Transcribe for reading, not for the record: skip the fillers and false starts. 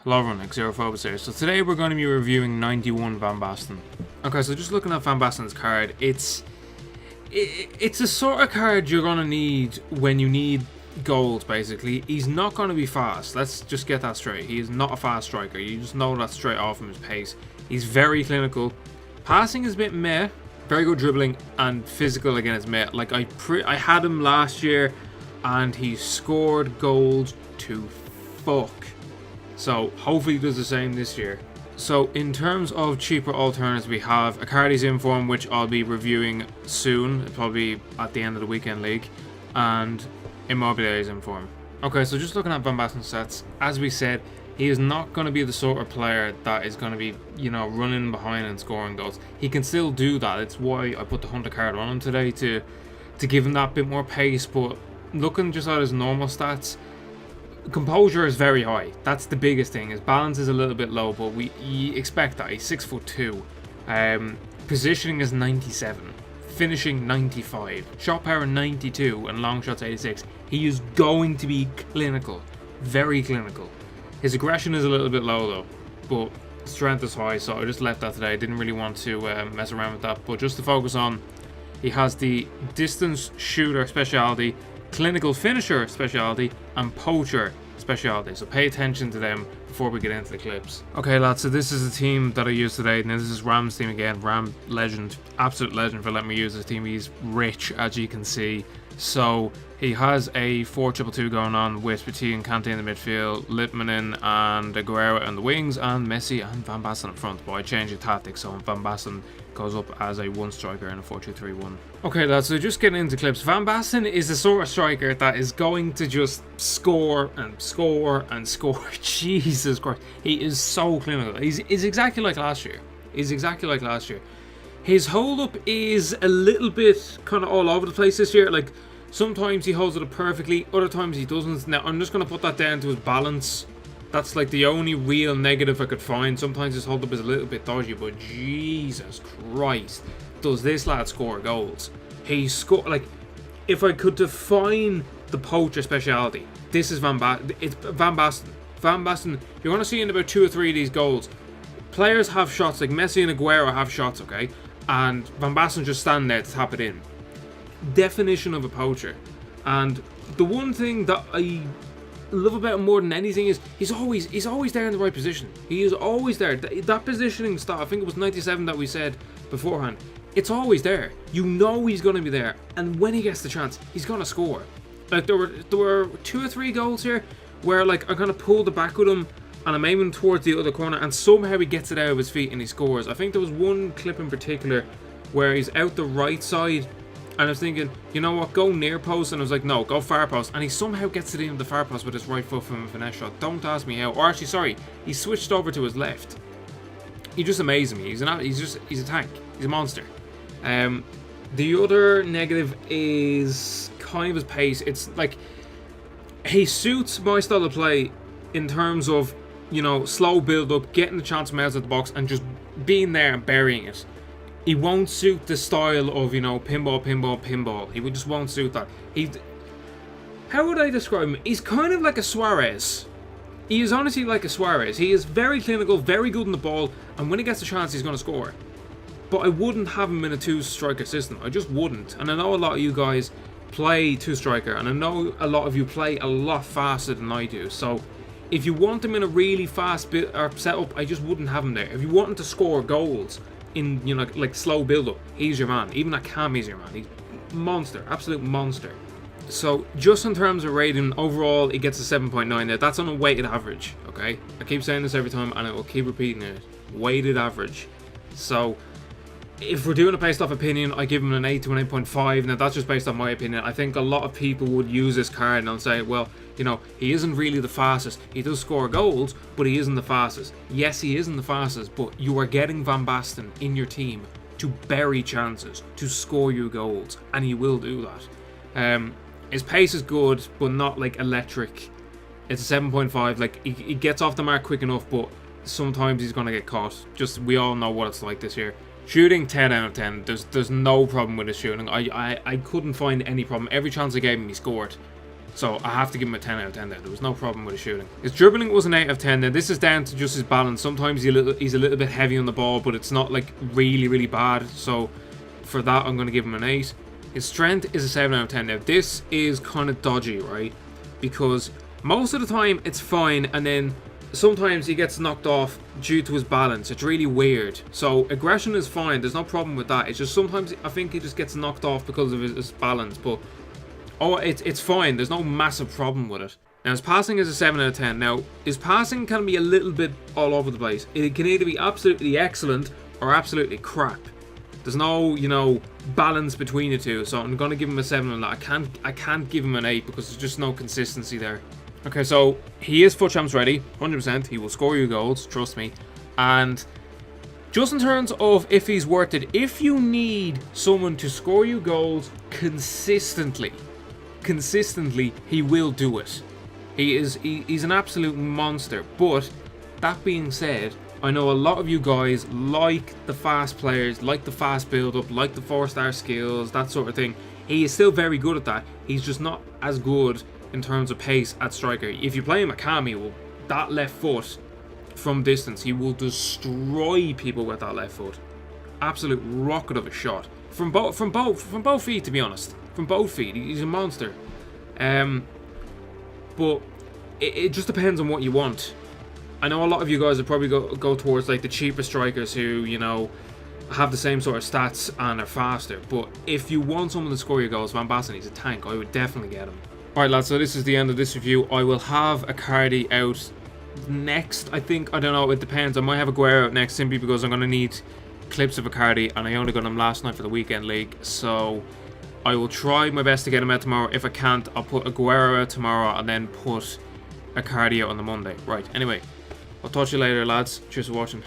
Hello everyone, Xerophobus here. So today we're going to be reviewing 91 Van Basten. Okay, so just looking at Van Basten's card, it's a sort of card you're going to need when you need gold, basically. He's not going to be fast, let's just get that straight. He is not a fast striker, you just know that straight off from his pace. He's very clinical. Passing is a bit meh, very good dribbling, and physical again is meh. Like, I had him last year and he scored gold to fuck. So hopefully he does the same this year. So in terms of cheaper alternatives, we have Icardi's Inform, which I'll be reviewing soon, probably at the end of the weekend league, and Immobile's Inform. Okay, so just looking at Van Basten's stats, as we said, he is not going to be the sort of player that is going to be, you know, running behind and scoring goals. He can still do that. It's why I put the Hunter card on him today to give him that bit more pace. But looking just at his normal stats, composure is very high. That's the biggest thing. His balance is a little bit low, but you expect that. He's 6'2". Positioning is 97. Finishing 95. Shot power 92 and long shots 86. He is going to be clinical. Very clinical. His aggression is a little bit low though, but strength is high, so I just left that today. I didn't really want to mess around with that, but just to focus on, he has the distance shooter speciality, clinical finisher speciality, and poacher speciality. So pay attention to them before we get into the clips. Okay lads, so this is the team that I used today. Now this is Ram's team again. Ram, legend, absolute legend for letting me use this team. He's rich, as you can see. So he has a 4-2-2 going on with Petit and Kante in the midfield, Litmanen and Aguero on the wings, and Messi and Van Basten up front. But I changed the tactics, so Van Basten goes up as a one striker in a 4-2-3-1. Okay lads, so just getting into clips. Van Basten is the sort of striker that is going to just score and score and score. Jesus Christ, he is so clinical. He's exactly like last year. His hold up is a little bit kind of all over the place this year. Like, sometimes he holds it up perfectly, other times he doesn't. Now I'm just going to put that down to his balance. That's like the only real negative I could find. Sometimes his hold up is a little bit dodgy, but Jesus Christ, does this lad score goals. He scored, like, if I could define the poacher speciality, this is Van Basten. It's Van Basten. Van Basten, you're going to see in about 2 or 3 of these goals, players have shots, like Messi and Aguero have shots, okay? And Van Basten just stand there to tap it in. Definition of a poacher. And the one thing that I love about him more than anything is he's always there in the right position. He is always there. That positioning stat, I think it was 97 that we said beforehand, it's always there. You know he's going to be there, and when he gets the chance, he's going to score. Like, there were 2 or 3 goals here where, like, I kind of pulled it back with him and I'm aiming towards the other corner, and somehow he gets it out of his feet and he scores. I think there was one clip in particular where he's out the right side, and I was thinking, you know what, go near post, and I was like, no, go far post, and he somehow gets it in the far post with his right foot from a finesse shot. Don't ask me how. Or actually, sorry, he switched over to his left. He just amazes me. He's a tank. He's a monster. The other negative is kind of his pace. It's like, he suits my style of play in terms of, you know, slow build up, getting the chance from outside the box and just being there and burying it. He won't suit the style of, you know, pinball. He just won't suit that. How would I describe him? He's kind of like a Suarez. He is honestly like a Suarez. He is very clinical, very good on the ball, and when he gets a chance, he's going to score. But I wouldn't have him in a 2-striker system. I just wouldn't. And I know a lot of you guys play 2-striker, and I know a lot of you play a lot faster than I do. So if you want him in a really fast setup, I just wouldn't have him there. If you want him to score goals in, you know, like slow build-up, he's your man. Even at Cam, he's your man. He's monster, absolute monster. So just in terms of rating, overall, he gets a 7.9 there. That's on a weighted average, okay? I keep saying this every time, and I will keep repeating it. Weighted average. So if we're doing it based off opinion, I give him an 8 to an 8.5. Now, that's just based on my opinion. I think a lot of people would use this card and they'll say, well, you know, he isn't really the fastest. He does score goals, but he isn't the fastest. Yes, he isn't the fastest, but you are getting Van Basten in your team to bury chances, to score you goals, and he will do that. His pace is good, but not like electric. It's a 7.5. Like, he gets off the mark quick enough, but sometimes he's going to get caught. Just, we all know what it's like this year. Shooting 10 out of 10. There's no problem with his shooting. I couldn't find any problem. Every chance I gave him, he scored. So I have to give him a 10 out of 10 there. There was no problem with his shooting. His dribbling was an 8 out of 10 there. This is down to just his balance. Sometimes he's a little bit heavy on the ball, but it's not like really, really bad. So for that, I'm going to give him an 8. His strength is a 7 out of 10 now. This is kind of dodgy, right? Because most of the time it's fine, and then sometimes he gets knocked off due to his balance. It's really weird. So aggression is fine. There's no problem with that. It's just sometimes I think he just gets knocked off because of his balance. But oh, it's fine. There's no massive problem with it. Now, his passing is a 7 out of 10. Now, his passing can be a little bit all over the place. It can either be absolutely excellent or absolutely crap. There's no, you know, balance between the two. So I'm going to give him a 7 on that. I can't give him an 8 because there's just no consistency there. Okay, so he is FUT champs ready. 100%. He will score you goals. Trust me. And just in terms of if he's worth it, if you need someone to score you goals consistently, he will do it. He's an absolute monster. But that being said, I know a lot of you guys like the fast players, like the fast build-up, like the 4-star skills, that sort of thing. He is still very good at that. He's just not as good in terms of pace at striker. If you play him at cam, he will, that left foot from distance, he will destroy people with that left foot. Absolute rocket of a shot from both feet, to be honest. From both feet, he's a monster. But it just depends on what you want. I know a lot of you guys would probably go towards like the cheaper strikers who, you know, have the same sort of stats and are faster. But if you want someone to score your goals, Van Basten, he's a tank. I would definitely get him. Alright lads, so this is the end of this review. I will have a Cardi out next, I think. I don't know, it depends. I might have a Guerrero out next simply because I'm going to need clips of a Cardi, and I only got him last night for the weekend league. So I will try my best to get him out tomorrow. If I can't, I'll put a Guerrero out tomorrow and then put a Cardi out on the Monday. Right, anyway, I'll talk to you later lads. Cheers for watching.